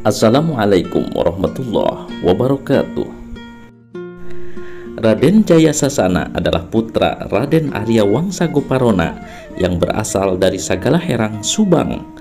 Assalamualaikum warahmatullahi wabarakatuh. Raden Jayasasana adalah putra Raden Arya Wangsa Goparona yang berasal dari Sagalaherang, Subang.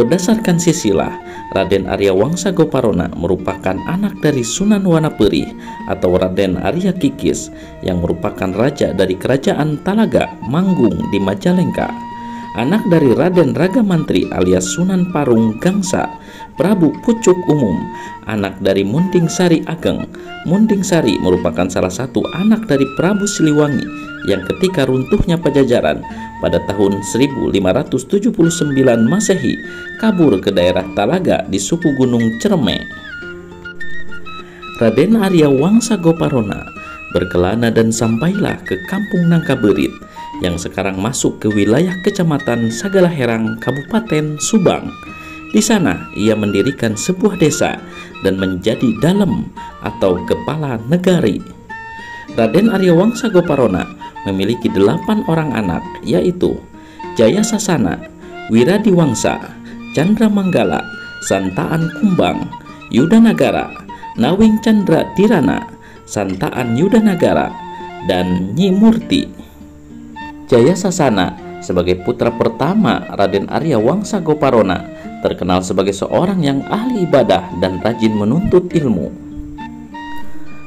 Berdasarkan silsilah, Raden Arya Wangsa Goparona merupakan anak dari Sunan Wanaperi atau Raden Arya Kikis yang merupakan raja dari kerajaan Talaga Manggung di Majalengka. Anak dari Raden Ragamantri alias Sunan Parung Gangsa, Prabu Pucuk Umum, anak dari Munding Sari Ageng. Munding Sari merupakan salah satu anak dari Prabu Siliwangi yang ketika runtuhnya Pajajaran pada tahun 1579 Masehi kabur ke daerah Talaga di suku Gunung Cerme. Raden Arya Wangsa Goparona berkelana dan sampailah ke Kampung Nangkaberit yang sekarang masuk ke wilayah Kecamatan Sagalaherang, Kabupaten Subang. Di sana ia mendirikan sebuah desa dan menjadi dalem atau kepala negari. Raden Arya Wangsa Goparona memiliki 8 orang anak, yaitu Jayasasana, Wiradiwangsa, Candra Manggala, Santaan Kumbang, Yudanagara, Nawing Candra Dirana, Santaan Yudanagara, dan Nyi Murti. Jayasasana sebagai putra pertama Raden Arya Wangsa Goparona terkenal sebagai seorang yang ahli ibadah dan rajin menuntut ilmu.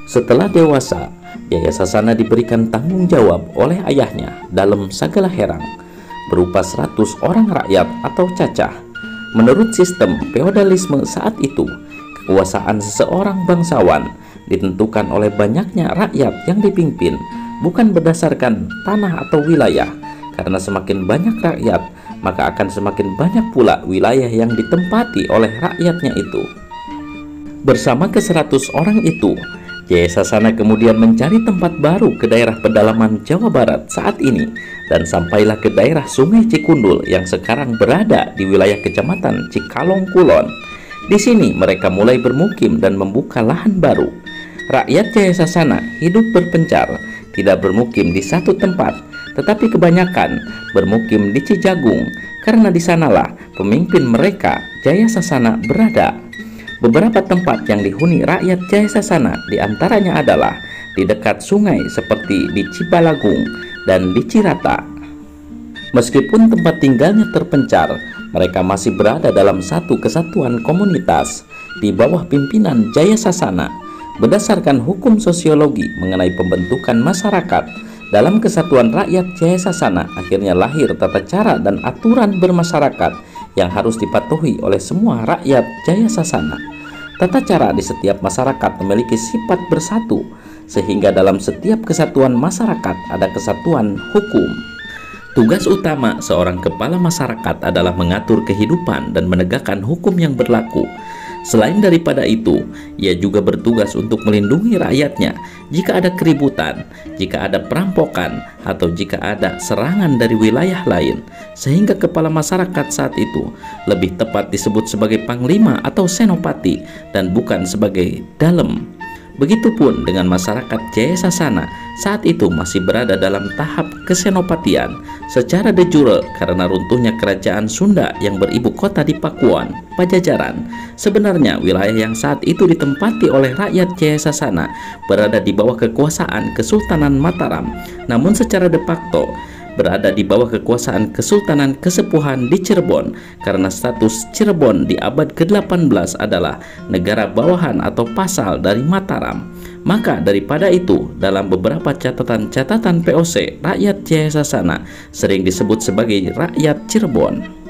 Setelah dewasa, Jayasasana diberikan tanggung jawab oleh ayahnya dalam Sagalaherang berupa 100 orang rakyat atau cacah. Menurut sistem feodalisme saat itu, kekuasaan seseorang bangsawan ditentukan oleh banyaknya rakyat yang dipimpin, bukan berdasarkan tanah atau wilayah, karena semakin banyak rakyat, maka akan semakin banyak pula wilayah yang ditempati oleh rakyatnya itu. Bersama ke-100 orang itu, Jayasasana kemudian mencari tempat baru ke daerah pedalaman Jawa Barat saat ini dan sampailah ke daerah Sungai Cikundul yang sekarang berada di wilayah Kecamatan Cikalong Kulon. Di sini mereka mulai bermukim dan membuka lahan baru. Rakyat Jayasasana hidup berpencar, tidak bermukim di satu tempat, tetapi kebanyakan bermukim di Cijagung karena di sanalah pemimpin mereka Jayasasana berada. Beberapa tempat yang dihuni rakyat Jayasasana diantaranya adalah di dekat sungai seperti di Cibalagung dan di Cirata. Meskipun tempat tinggalnya terpencar, mereka masih berada dalam satu kesatuan komunitas di bawah pimpinan Jayasasana. Berdasarkan hukum sosiologi mengenai pembentukan masyarakat, dalam kesatuan rakyat Jayasasana akhirnya lahir tata cara dan aturan bermasyarakat yang harus dipatuhi oleh semua rakyat Jayasasana. Tata cara di setiap masyarakat memiliki sifat bersatu, sehingga dalam setiap kesatuan masyarakat ada kesatuan hukum. Tugas utama seorang kepala masyarakat adalah mengatur kehidupan dan menegakkan hukum yang berlaku. Selain daripada itu, ia juga bertugas untuk melindungi rakyatnya jika ada keributan, jika ada perampokan, atau jika ada serangan dari wilayah lain, sehingga kepala masyarakat saat itu lebih tepat disebut sebagai panglima atau senopati dan bukan sebagai dalem. Begitupun dengan masyarakat Jayasasana saat itu masih berada dalam tahap kesenopatian secara de jure karena runtuhnya kerajaan Sunda yang beribu kota di Pakuan, Pajajaran. Sebenarnya wilayah yang saat itu ditempati oleh rakyat Jayasasana berada di bawah kekuasaan Kesultanan Mataram, namun secara de facto berada di bawah kekuasaan Kesultanan Kesepuhan di Cirebon karena status Cirebon di abad ke-18 adalah negara bawahan atau pasal dari Mataram. Maka daripada itu, dalam beberapa catatan-catatan POC, rakyat Jayasasana sering disebut sebagai rakyat Cirebon.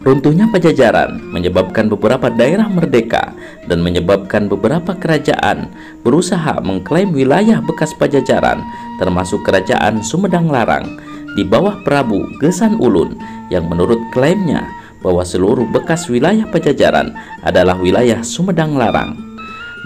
Runtuhnya Pajajaran menyebabkan beberapa daerah merdeka dan menyebabkan beberapa kerajaan berusaha mengklaim wilayah bekas Pajajaran, termasuk kerajaan Sumedang Larang di bawah Prabu Gesan Ulun yang menurut klaimnya bahwa seluruh bekas wilayah Pajajaran adalah wilayah Sumedang Larang.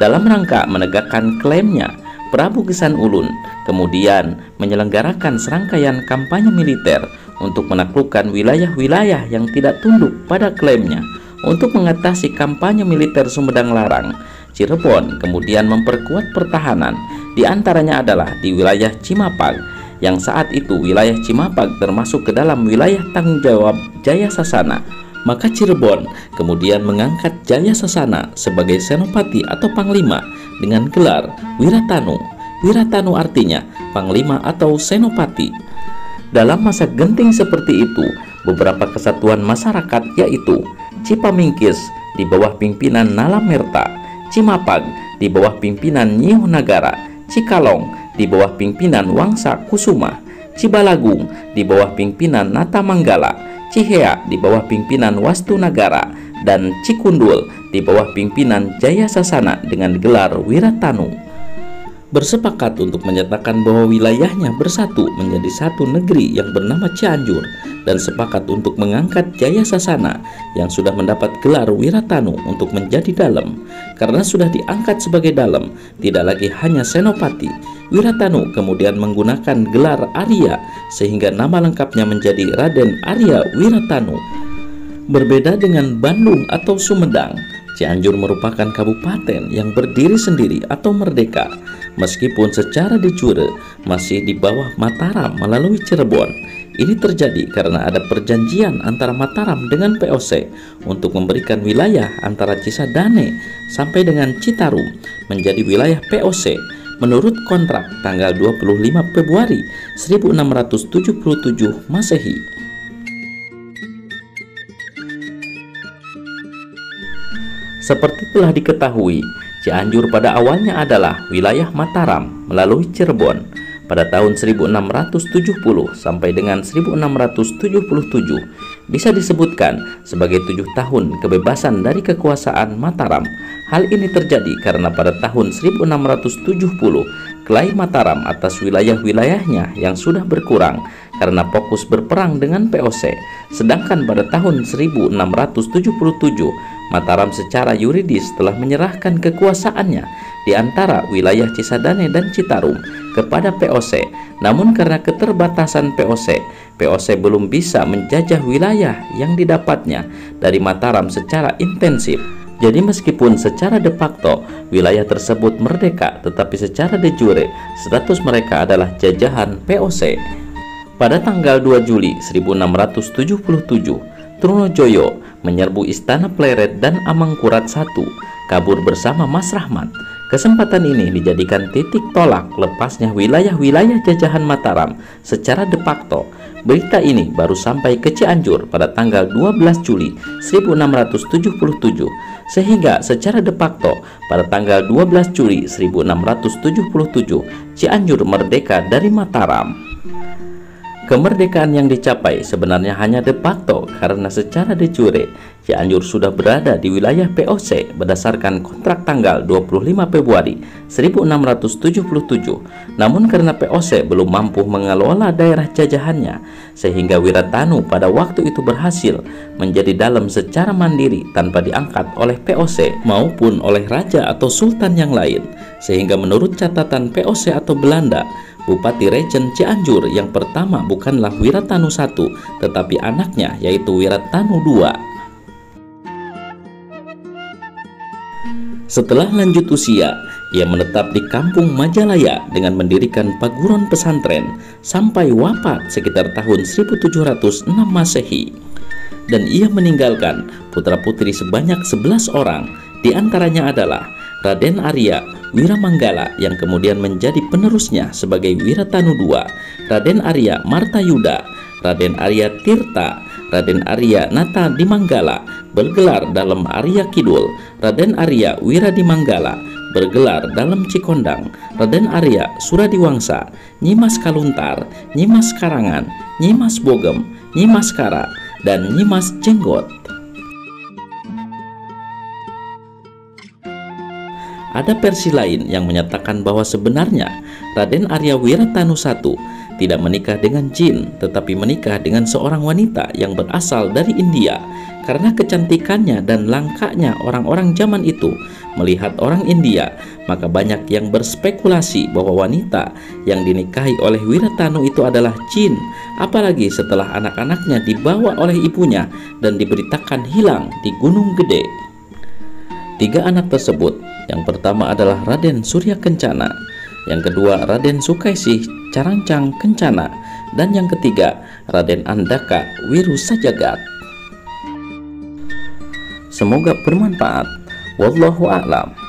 Dalam rangka menegakkan klaimnya, Prabu Gesan Ulun kemudian menyelenggarakan serangkaian kampanye militer untuk menaklukkan wilayah-wilayah yang tidak tunduk pada klaimnya. Untuk mengatasi kampanye militer Sumedang Larang, Cirebon kemudian memperkuat pertahanan, di antaranya adalah di wilayah Cimapag yang saat itu wilayah Cimapag termasuk ke dalam wilayah tanggung jawab Jayasasana. Maka Cirebon kemudian mengangkat Jayasasana sebagai senopati atau panglima dengan gelar Wiratanu. Wiratanu artinya panglima atau senopati. Dalam masa genting seperti itu, beberapa kesatuan masyarakat yaitu Cipamingkis di bawah pimpinan Nalamerta, Cimapag di bawah pimpinan Nyiu Nagara, Cikalong di bawah pimpinan Wangsa Kusuma, Cibalagung di bawah pimpinan Nata Manggala, Cihea di bawah pimpinan Wastu Nagara, dan Cikundul di bawah pimpinan Jayasasana dengan gelar Wiratanu. Bersepakat untuk menyatakan bahwa wilayahnya bersatu menjadi satu negeri yang bernama Cianjur, dan sepakat untuk mengangkat Jayasasana yang sudah mendapat gelar Wiratanu untuk menjadi dalem. Karena sudah diangkat sebagai dalem, tidak lagi hanya senopati, Wiratanu kemudian menggunakan gelar Arya sehingga nama lengkapnya menjadi Raden Arya Wiratanu. Berbeda dengan Bandung atau Sumedang, Cianjur merupakan kabupaten yang berdiri sendiri atau merdeka, meskipun secara de jure masih di bawah Mataram melalui Cirebon. Ini terjadi karena ada perjanjian antara Mataram dengan POC untuk memberikan wilayah antara Cisadane sampai dengan Citarum menjadi wilayah POC menurut kontrak tanggal 25 Februari 1677 Masehi. Seperti telah diketahui, Cianjur pada awalnya adalah wilayah Mataram melalui Cirebon. Pada tahun 1670 sampai dengan 1677 bisa disebutkan sebagai 7 tahun kebebasan dari kekuasaan Mataram. Hal ini terjadi karena pada tahun 1670 Kelai Mataram atas wilayah-wilayahnya yang sudah berkurang karena fokus berperang dengan POC. Sedangkan pada tahun 1677 Mataram secara yuridis telah menyerahkan kekuasaannya di antara wilayah Cisadane dan Citarum kepada POC. Namun karena keterbatasan POC belum bisa menjajah wilayah yang didapatnya dari Mataram secara intensif. Jadi meskipun secara de facto wilayah tersebut merdeka, tetapi secara de jure status mereka adalah jajahan POC. Pada tanggal 2 Juli 1677, Trunojoyo menyerbu Istana Pleret dan Amangkurat I, kabur bersama Mas Rahmat. Kesempatan ini dijadikan titik tolak lepasnya wilayah-wilayah jajahan Mataram secara de facto. Berita ini baru sampai ke Cianjur pada tanggal 12 Juli 1677, sehingga secara de facto pada tanggal 12 Juli 1677 Cianjur merdeka dari Mataram. Kemerdekaan yang dicapai sebenarnya hanya de facto karena secara de jure Cianjur sudah berada di wilayah POC berdasarkan kontrak tanggal 25 Februari 1677. Namun karena POC belum mampu mengelola daerah jajahannya, sehingga Wiratanu pada waktu itu berhasil menjadi dalem secara mandiri tanpa diangkat oleh POC maupun oleh raja atau sultan yang lain. Sehingga menurut catatan POC atau Belanda, Bupati Regen Cianjur yang pertama bukanlah Wiratanu I, tetapi anaknya yaitu Wiratanu II. Setelah lanjut usia, ia menetap di kampung Majalaya dengan mendirikan paguron pesantren sampai wafat sekitar tahun 1706 Masehi. Dan ia meninggalkan putra-putri sebanyak 11 orang, diantaranya adalah Raden Arya Wiramanggala yang kemudian menjadi penerusnya sebagai Wiratanu II, Raden Arya Martayuda, Raden Arya Tirta, Raden Arya Nata Dimanggala bergelar dalam Arya Kidul, Raden Arya Wiradimanggala bergelar dalam Cikondang, Raden Arya Suradiwangsa, Nyimas Kaluntar, Nyimas Karangan, Nyimas Bogem, Nyimas Kara, dan Nyimas Jenggot. Ada versi lain yang menyatakan bahwa sebenarnya Raden Arya Wiratanu I tidak menikah dengan jin, tetapi menikah dengan seorang wanita yang berasal dari India. Karena kecantikannya dan langkanya orang-orang zaman itu melihat orang India, maka banyak yang berspekulasi bahwa wanita yang dinikahi oleh Wiratanu itu adalah jin, apalagi setelah anak-anaknya dibawa oleh ibunya dan diberitakan hilang di Gunung Gede. 3 anak tersebut, yang pertama adalah Raden Surya Kencana, yang kedua Raden Sukaisih Carancang Kencana, dan yang ketiga Raden Andaka Wirusajagat. Semoga bermanfaat. Wallahu a'lam.